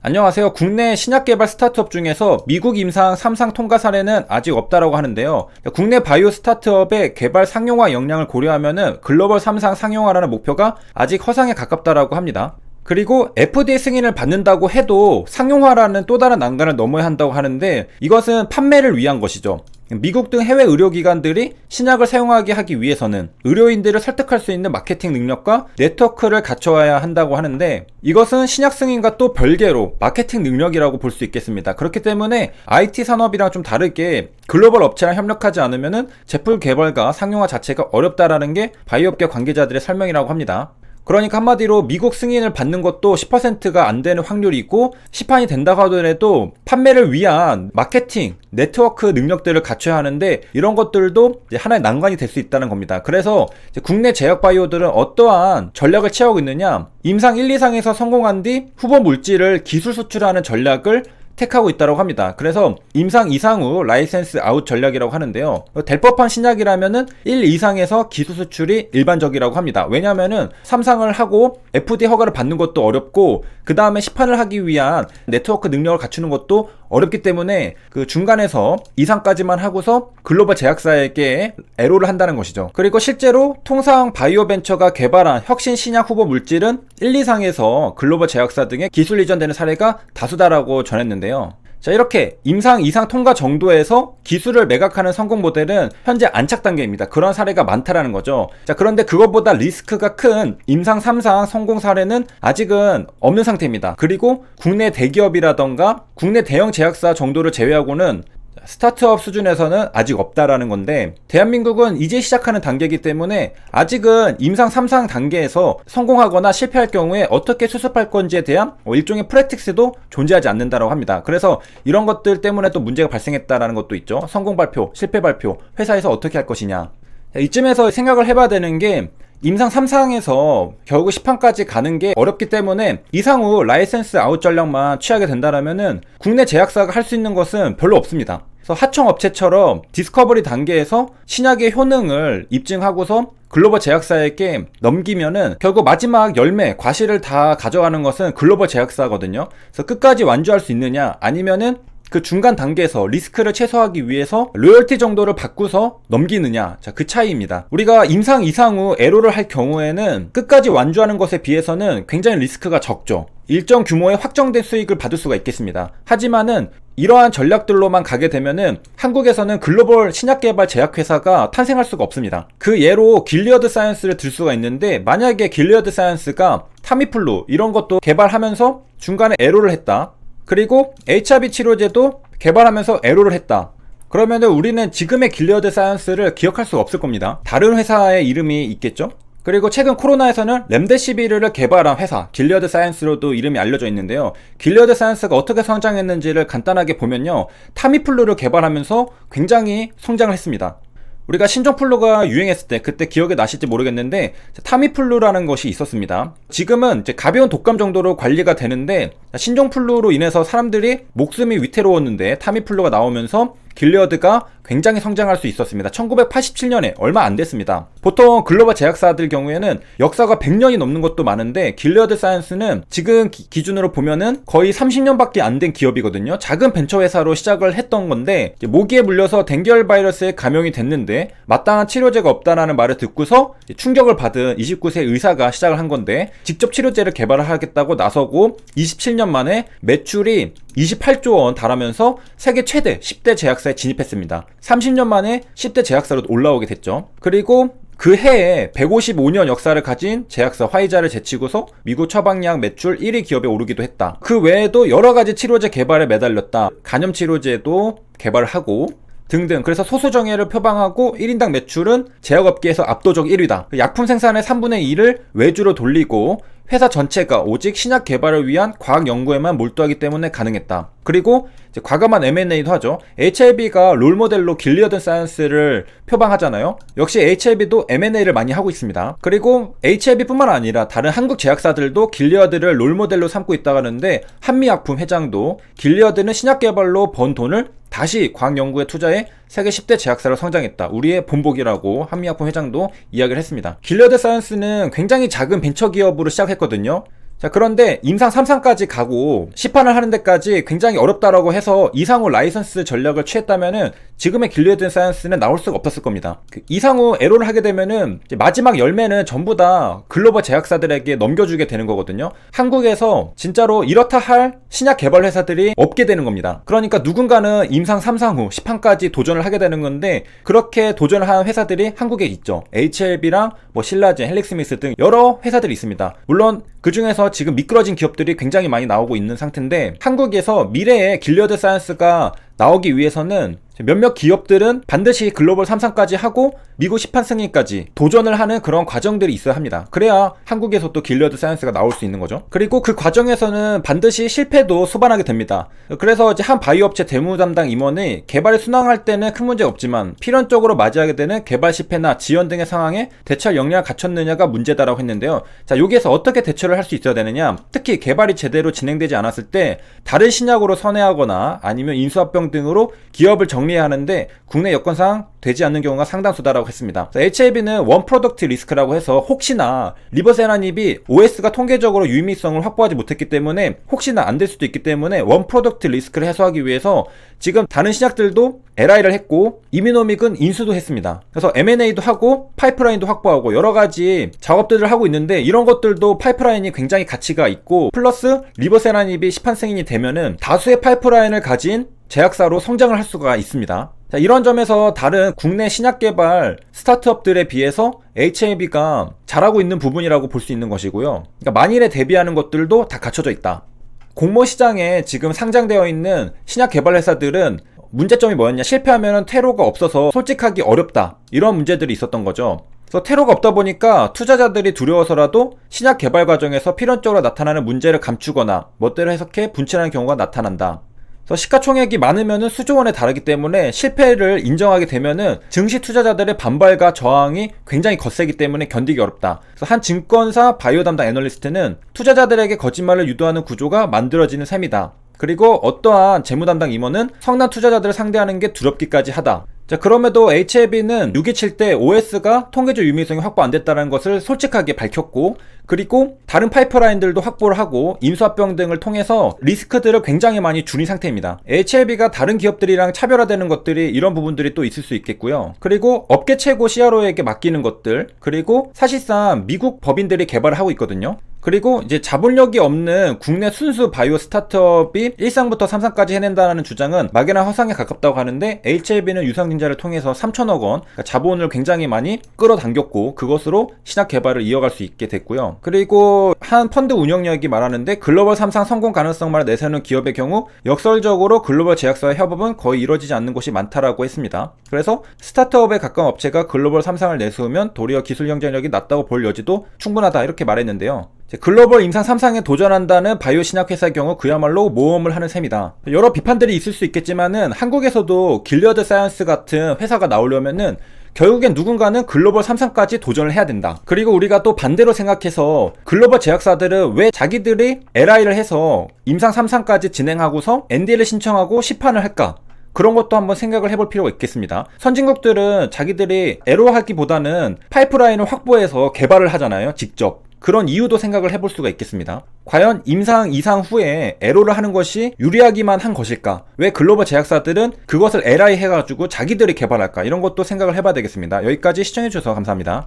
안녕하세요. 국내 신약 개발 스타트업 중에서 미국 임상 3상 통과 사례는 아직 없다라고 하는데요. 국내 바이오 스타트업의 개발 상용화 역량을 고려하면은 글로벌 3상 상용화라는 목표가 아직 허상에 가깝다라고 합니다. 그리고 FDA 승인을 받는다고 해도 상용화라는 또 다른 난관을 넘어야 한다고 하는데, 이것은 판매를 위한 것이죠. 미국 등 해외 의료기관들이 신약을 사용하게 하기 위해서는 의료인들을 설득할 수 있는 마케팅 능력과 네트워크를 갖춰야 한다고 하는데, 이것은 신약 승인과 또 별개로 마케팅 능력이라고 볼 수 있겠습니다. 그렇기 때문에 IT 산업이랑 좀 다르게 글로벌 업체랑 협력하지 않으면은 제품 개발과 상용화 자체가 어렵다라는 게 바이오업계 관계자들의 설명이라고 합니다. 그러니까 한마디로 미국 승인을 받는 것도 10%가 안 되는 확률이 있고, 시판이 된다고 하더라도 판매를 위한 마케팅, 네트워크 능력들을 갖춰야 하는데, 이런 것들도 이제 하나의 난관이 될 수 있다는 겁니다. 그래서 이제 국내 제약 바이오들은 어떠한 전략을 취하고 있느냐, 임상 1, 2상에서 성공한 뒤 후보 물질을 기술 수출하는 전략을 택하고 있다고 합니다. 그래서 임상 2상 후 라이센스 아웃 전략이라고 하는데요. 될 법한 신약이라면은 1, 2상에서 기술 수출이 일반적이라고 합니다. 왜냐면은 3상을 하고 FDA 허가를 받는 것도 어렵고, 그 다음에 시판을 하기 위한 네트워크 능력을 갖추는 것도 어렵기 때문에 그 중간에서 2상까지만 하고서 글로벌 제약사에게 애로를 한다는 것이죠. 그리고 실제로 통상 바이오벤처가 개발한 혁신 신약 후보 물질은 1, 2상에서 글로벌 제약사 등의 기술 이전되는 사례가 다수다라고 전했는데요. 자, 이렇게 임상 2상 통과 정도에서 기술을 매각하는 성공 모델은 현재 안착 단계입니다. 그런 사례가 많다라는 거죠. 자, 그런데 그것보다 리스크가 큰 임상 3상 성공 사례는 아직은 없는 상태입니다. 그리고 국내 대기업이라던가 국내 대형 제약사 정도를 제외하고는 스타트업 수준에서는 아직 없다라는 건데, 대한민국은 이제 시작하는 단계이기 때문에 아직은 임상 3상 단계에서 성공하거나 실패할 경우에 어떻게 수습할 건지에 대한 일종의 프랙티스도 존재하지 않는다고 합니다. 그래서 이런 것들 때문에 또 문제가 발생했다라는 것도 있죠. 성공 발표, 실패 발표, 회사에서 어떻게 할 것이냐. 이쯤에서 생각을 해봐야 되는 게, 임상 3상에서 결국 시판까지 가는 게 어렵기 때문에 이상 후 라이센스 아웃 전략만 취하게 된다면은 국내 제약사가 할 수 있는 것은 별로 없습니다. 그래서 하청업체처럼 디스커버리 단계에서 신약의 효능을 입증하고서 글로벌 제약사에게 넘기면은 결국 마지막 열매, 과실을 다 가져가는 것은 글로벌 제약사거든요. 그래서 끝까지 완주할 수 있느냐, 아니면은 그 중간 단계에서 리스크를 최소화하기 위해서 로열티 정도를 받고서 넘기느냐, 자, 그 차이입니다. 우리가 임상 2상 후 에로를 할 경우에는 끝까지 완주하는 것에 비해서는 굉장히 리스크가 적죠. 일정 규모의 확정된 수익을 받을 수가 있겠습니다. 하지만은 이러한 전략들로만 가게 되면은 한국에서는 글로벌 신약개발 제약회사가 탄생할 수가 없습니다. 그 예로 길리어드 사이언스를 들 수가 있는데, 만약에 길리어드 사이언스가 타미플루 이런 것도 개발하면서 중간에 에로를 했다, 그리고 HIV 치료제도 개발하면서 에로를 했다, 그러면은 우리는 지금의 길리어드 사이언스를 기억할 수가 없을 겁니다. 다른 회사의 이름이 있겠죠? 그리고 최근 코로나에서는 렘데시비르를 개발한 회사 길리어드 사이언스로도 이름이 알려져 있는데요. 길리어드 사이언스가 어떻게 성장했는지를 간단하게 보면요, 타미플루를 개발하면서 굉장히 성장을 했습니다. 우리가 신종플루가 유행했을 때, 그때 기억이 나실지 모르겠는데 타미플루라는 것이 있었습니다. 지금은 이제 가벼운 독감 정도로 관리가 되는데, 신종플루로 인해서 사람들이 목숨이 위태로웠는데 타미플루가 나오면서 길리어드가 굉장히 성장할 수 있었습니다. 1987년에 얼마 안 됐습니다. 보통 글로벌 제약사들 경우에는 역사가 100년이 넘는 것도 많은데, 길리어드 사이언스는 지금 기준으로 보면은 거의 30년밖에 안 된 기업이거든요. 작은 벤처 회사로 시작을 했던 건데, 모기에 물려서 댕기열 바이러스에 감염이 됐는데 마땅한 치료제가 없다라는 말을 듣고서 충격을 받은 29세 의사가 시작을 한 건데, 직접 치료제를 개발을 하겠다고 나서고 27년 만에 매출이 28조 원 달하면서 세계 최대 10대 제약사에 진입했습니다. 30년 만에 10대 제약사로 올라오게 됐죠. 그리고 그 해에 155년 역사를 가진 제약사 화이자를 제치고서 미국 처방약 매출 1위 기업에 오르기도 했다. 그 외에도 여러가지 치료제 개발에 매달렸다. 간염 치료제도 개발을 하고 등등. 그래서 소수정예를 표방하고 1인당 매출은 제약업계에서 압도적 1위다. 약품 생산의 3분의 2를 외주로 돌리고 회사 전체가 오직 신약 개발을 위한 과학 연구에만 몰두하기 때문에 가능했다. 그리고 이제 과감한 M&A도 하죠. HLB가 롤모델로 길리어드 사이언스를 표방하잖아요. 역시 HLB도 M&A를 많이 하고 있습니다. 그리고 HLB뿐만 아니라 다른 한국 제약사들도 길리어드를 롤모델로 삼고 있다고 하는데, 한미약품 회장도 길리어드는 신약 개발로 번 돈을 다시 과학연구에 투자해 세계 10대 제약사로 성장했다. 우리의 본보기라고 한미약품 회장도 이야기를 했습니다. 길리어드 사이언스는 굉장히 작은 벤처기업으로 시작했거든요. 자, 그런데 임상 3상까지 가고 시판을 하는 데까지 굉장히 어렵다라고 해서 이상우 라이선스 전략을 취했다면은 지금의 길리어드 사이언스는 나올 수가 없었을 겁니다. 이상우 에로를 하게 되면은 이제 마지막 열매는 전부 다 글로벌 제약사들에게 넘겨주게 되는 거거든요. 한국에서 진짜로 이렇다 할 신약 개발 회사들이 없게 되는 겁니다. 그러니까 누군가는 임상 3상 후 시판까지 도전을 하게 되는 건데, 그렇게 도전을 한 회사들이 한국에 있죠. HLB랑 뭐 신라젠, 헬릭스미스 등 여러 회사들이 있습니다. 물론 그 중에서 지금 미끄러진 기업들이 굉장히 많이 나오고 있는 상태인데, 한국에서 미래의 길리어드 사이언스가 나오기 위해서는 몇몇 기업들은 반드시 글로벌 3상까지 하고 미국 시판 승인까지 도전을 하는 그런 과정들이 있어야 합니다. 그래야 한국에서 또 길리어드 사이언스가 나올 수 있는 거죠. 그리고 그 과정에서는 반드시 실패도 수반하게 됩니다. 그래서 이제 한 바이오 업체 대무 담당 임원이 개발에 순항할 때는 큰 문제가 없지만 필연적으로 맞이하게 되는 개발 실패나 지연 등의 상황에 대처할 역량을 갖췄느냐가 문제다라고 했는데요. 자, 여기에서 어떻게 대처를 할 수 있어야 되느냐? 특히 개발이 제대로 진행되지 않았을 때 다른 신약으로 선회하거나 아니면 인수합병 등으로 기업을 정리해야 하는데 국내 여건상 되지 않는 경우가 상당수다라고 했습니다. HLB는 원 프로덕트 리스크라고 해서 혹시나 리버세라닙이 OS가 통계적으로 유의미성을 확보하지 못했기 때문에 혹시나 안 될 수도 있기 때문에 원 프로덕트 리스크를 해소하기 위해서 지금 다른 신약들도 LI를 했고 이뮤노믹은 인수도 했습니다. 그래서 M&A도 하고 파이프라인도 확보하고 여러 가지 작업들을 하고 있는데, 이런 것들도 파이프라인이 굉장히 가치가 있고 플러스 리버세라닙이 시판 승인이 되면은 다수의 파이프라인을 가진 제약사로 성장을 할 수가 있습니다. 자, 이런 점에서 다른 국내 신약 개발 스타트업들에 비해서 HLB가 잘하고 있는 부분이라고 볼 수 있는 것이고요. 그러니까 만일에 대비하는 것들도 다 갖춰져 있다. 공모 시장에 지금 상장되어 있는 신약 개발 회사들은 문제점이 뭐였냐? 실패하면 퇴로가 없어서 솔직하기 어렵다. 이런 문제들이 있었던 거죠. 그래서 퇴로가 없다 보니까 투자자들이 두려워서라도 신약 개발 과정에서 필연적으로 나타나는 문제를 감추거나 멋대로 해석해 분출하는 경우가 나타난다. 그래서 시가총액이 많으면은 수조 원에 달하기 때문에 실패를 인정하게 되면은 증시 투자자들의 반발과 저항이 굉장히 거세기 때문에 견디기 어렵다. 그래서 한 증권사 바이오 담당 애널리스트는 투자자들에게 거짓말을 유도하는 구조가 만들어지는 셈이다. 그리고 어떠한 재무 담당 임원은 성난 투자자들을 상대하는 게 두렵기까지 하다. 자, 그럼에도 HLB는 627 때 OS가 통계적 유의미성이 확보 안 됐다는 것을 솔직하게 밝혔고, 그리고 다른 파이프라인들도 확보를 하고 인수합병 등을 통해서 리스크들을 굉장히 많이 줄인 상태입니다. HLB가 다른 기업들이랑 차별화되는 것들이 이런 부분들이 또 있을 수 있겠고요. 그리고 업계 최고 CRO에게 맡기는 것들, 그리고 사실상 미국 법인들이 개발을 하고 있거든요. 그리고 이제 자본력이 없는 국내 순수 바이오 스타트업이 1상부터 3상까지 해낸다는 주장은 막연한 허상에 가깝다고 하는데, HLB는 유상증자를 통해서 3천억 원, 그러니까 자본을 굉장히 많이 끌어당겼고 그것으로 신약 개발을 이어갈 수 있게 됐고요. 그리고 한 펀드 운영력이 말하는데, 글로벌 3상 성공 가능성만을 내세우는 기업의 경우 역설적으로 글로벌 제약사와 협업은 거의 이루어지지 않는 곳이 많다라고 했습니다. 그래서 스타트업에 가까운 업체가 글로벌 3상을 내세우면 도리어 기술 경쟁력이 낮다고 볼 여지도 충분하다, 이렇게 말했는데요. 글로벌 임상 3상에 도전한다는 바이오 신약 회사의 경우 그야말로 모험을 하는 셈이다. 여러 비판들이 있을 수 있겠지만은 한국에서도 길리어드 사이언스 같은 회사가 나오려면은 결국엔 누군가는 글로벌 3상까지 도전을 해야 된다. 그리고 우리가 또 반대로 생각해서 글로벌 제약사들은 왜 자기들이 LI를 해서 임상 3상까지 진행하고서 NDA를 신청하고 시판을 할까? 그런 것도 한번 생각을 해볼 필요가 있겠습니다. 선진국들은 자기들이 애로하기보다는 파이프라인을 확보해서 개발을 하잖아요, 직접. 그런 이유도 생각을 해볼 수가 있겠습니다. 과연 임상 2상 후에 애로를 하는 것이 유리하기만 한 것일까? 왜 글로벌 제약사들은 그것을 LI 해가지고 자기들이 개발할까? 이런 것도 생각을 해봐야 되겠습니다. 여기까지 시청해주셔서 감사합니다.